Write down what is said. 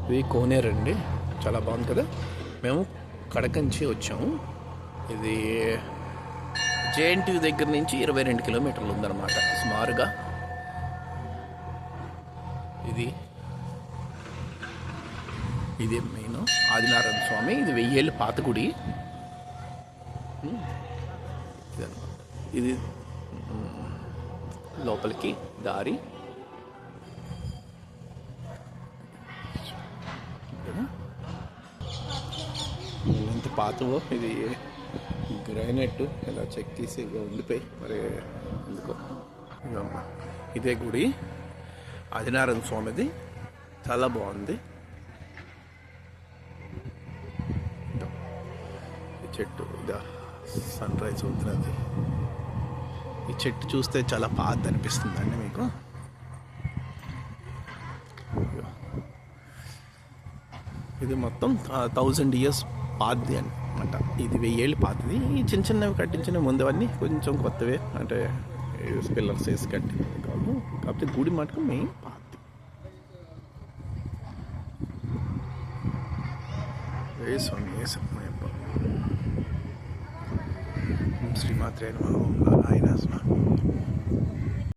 ఇది కోనేరు అండి, చాలా బాగుంది కదా. మేము కడకంచి వచ్చాము. ఇది జేఎన్టీయూ దగ్గర నుంచి 22 కిలోమీటర్లు ఉందన్నమాట సుమారుగా. ఇది మెయిన్ ఆదినారాయణ స్వామి. ఇది 1000 ఏళ్ళ పాత గుడి. ఇది లోపలికి దారి. ఎంత పాతవో. ఇది గ్రానైట్ ఇలా చెక్ తీసి ఉండిపోయి మరి ఎందుకో. ఇదే గుడి ఆదినారాయణ స్వామిది, చాలా బాగుంది. ఈ చెట్టు ఇదా సన్ రైజ్ అవుతున్నది. ఈ చెట్టు చూస్తే చాలా పాత అనిపిస్తుందండి మీకు. ఇది మొత్తం 1000 years పాతది అనమాట. ఇది 1000 ఏళ్ళు పాతది. ఈ చిన్న చిన్నవి కట్టించిన ముందువన్నీ కొంచెం కొత్తవే, అంటే పిల్లర్స్ వేసి కట్టి కాదు. కాకపోతే గుడి మటుకు మెయిన్ పాతది. శ్రీమాత్రే నమః. ఓం నారాయణ.